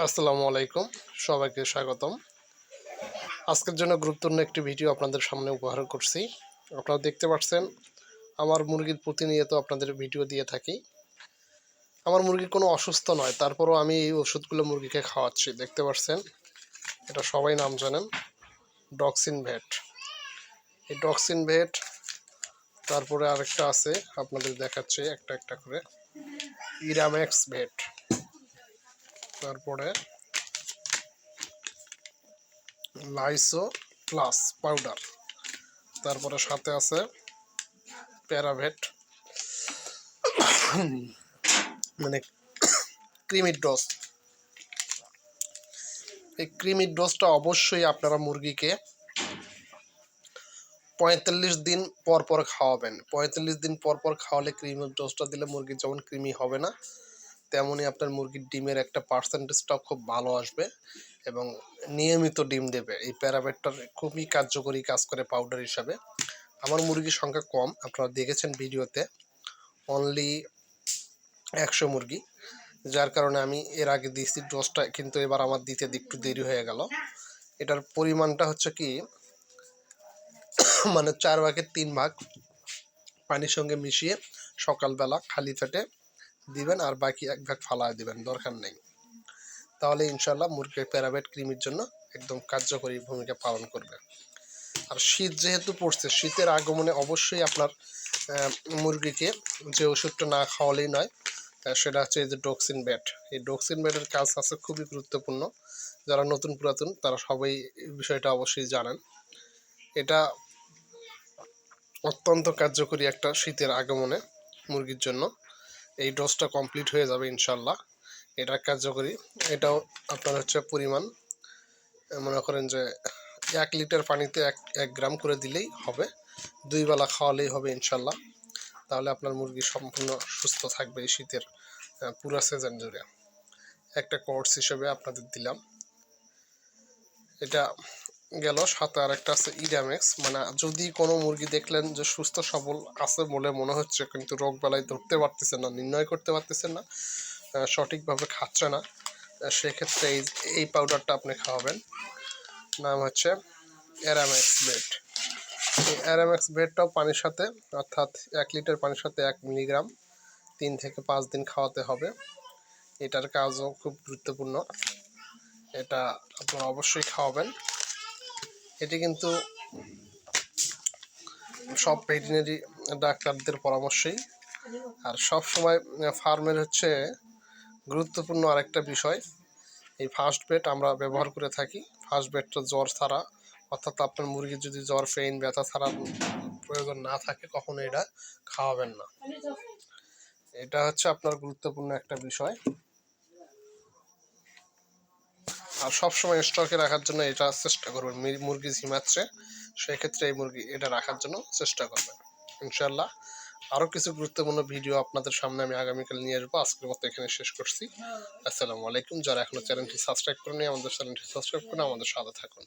আসসালামু আলাইকুম, সবাইকে স্বাগতম। আজকের জন্য গুরুত্বপূর্ণ একটি ভিডিও আপনাদের সামনে উপহার করছি। আপনারা দেখতে পাচ্ছেন আমার মুরগির প্রতিনিয়ত আপনাদের ভিডিও দিয়ে থাকি। আমার মুরগি কোনো অসুস্থ নয়, তারপরও আমি এই ওষুধগুলো মুরগিকে খাওয়াচ্ছি। দেখতে পাচ্ছেন, এটা সবাই নাম জানেন, ডক্সিন ভেট। এই ডক্সিন ভেট, তারপরে আরেকটা আছে আপনাদের দেখাচ্ছি একটা একটা করে, ইরাম্যাক্স ভেট, তারপরে লাইসো প্লাস পাউডার, তারপরে সাথে আছে প্যারাভেট, মানে ক্রিমির ডোজ। এই ক্রিমির ডোজটা অবশ্যই আপনারা মুরগিকে ৪৫ দিন পর পর খাওয়াবেন। ৪৫ দিন পর পর খাওয়ালে ক্রিমির ডোজটা দিলে মুরগির যেমন ক্রিমি হবে না, তেমনই আপনার মুরগির ডিমের একটা পার্সেন্টেজটাও খুব ভালো আসবে এবং নিয়মিত ডিম দেবে। এই প্যারাভেটটার খুবই কার্যকরী কাজ করে পাউডার হিসাবে। আমার মুরগির সংখ্যা কম, আপনারা দেখেছেন ভিডিওতে, অনলি ১০০ মুরগি, যার কারণে আমি এর আগে দিয়েছি ডোজটা, কিন্তু এবার আমার দিতে একটু দেরি হয়ে গেল। এটার পরিমাণটা হচ্ছে কি, মানে ৪ ভাগের ৩ ভাগ পানির সঙ্গে মিশিয়ে সকালবেলা খালি পেটে দিবেন, আর বাকি ১ ভাগ ফালায় দিবেন, দরকার নেই। তাহলে ইনশাল্লাহ মুরগির প্যারাভেট ক্রিমির জন্য একদম কার্যকরী ভূমিকা পালন করবে। আর শীত যেহেতু পড়ছে, শীতের আগমনে অবশ্যই আপনার মুরগিকে যে ওষুধটা না খাওয়ালেই নয়, সেটা হচ্ছে এই যে ডক্সিন ব্যাট। এই ডক্সিন ব্যাটের কাজ আছে খুবই গুরুত্বপূর্ণ। যারা নতুন পুরাতন তারা সবাই এই বিষয়টা অবশ্যই জানেন। এটা অত্যন্ত কার্যকরী একটা শীতের আগমনে মুরগির জন্য। এই ডোজটা কমপ্লিট হয়ে যাবে ইনশাল্লাহ। এটা কার্যকরী। এটাও আপনার হচ্ছে পরিমাণ, মনে করেন যে ১ লিটার পানিতে ১ গ্রাম করে দিলেই হবে, ২ বেলা খাওয়ালেই হবে ইনশাল্লাহ। তাহলে আপনার মুরগি সম্পূর্ণ সুস্থ থাকবে এই শীতের পুরো সিজন জুড়ে। একটা কোর্স হিসেবে আপনাদের দিলাম। এটা গেল। সাথে আর একটা আছে ইরামেক্স। মানে যদি কোনো মুরগি দেখলেন যে সুস্থ সবল আছে বলে মনে হচ্ছে, কিন্তু রোগ বালাই ধরতে পারতেছে না, নির্ণয় করতে পারতেছেন না, সঠিকভাবে খাচ্ছে না, সেক্ষেত্রে এই পাউডারটা আপনি খাওয়াবেন। নাম হচ্ছে অ্যারামেক্স বেড। এই অ্যারামেক্স বেডটাও পানির সাথে, অর্থাৎ ১ লিটার পানির সাথে ১ মিলিগ্রাম ৩ থেকে ৫ দিন খাওয়াতে হবে। এটার কাজও খুব গুরুত্বপূর্ণ, এটা আপনারা অবশ্যই খাওয়াবেন। এটি কিন্তু সব ভেটেরিনারি ডাক্তারদের পরামর্শেই। আর সব সময় ফার্মের হচ্ছে গুরুত্বপূর্ণ আরেকটা বিষয়, এই ফার্স্ট বেড আমরা ব্যবহার করে থাকি। ফার্স্ট বেডটা জ্বর ছাড়া, অর্থাৎ আপনার মুরগির যদি জ্বর, পেইন, ব্যথা ছাড়া প্রয়োজন না থাকে, কখনো এটা খাওয়াবেন না। এটা হচ্ছে আপনার গুরুত্বপূর্ণ একটা বিষয়। আর সবসময় স্টকে রাখার জন্য এটা চেষ্টা করবেন। মুরগি ঝিমাচ্ছে, সেক্ষেত্রে এই মুরগি এটা রাখার জন্য চেষ্টা করবেন ইনশাল্লাহ। আরও কিছু গুরুত্বপূর্ণ ভিডিও আপনাদের সামনে আমি আগামীকাল নিয়ে আসবো। আজকের মতো এখানে শেষ করছি। আসসালামু আলাইকুম। যারা এখনো চ্যানেলটি সাবস্ক্রাইব করেনি, আমাদের চ্যানেলটি সাবস্ক্রাইব করে আমাদের সাথে থাকুন।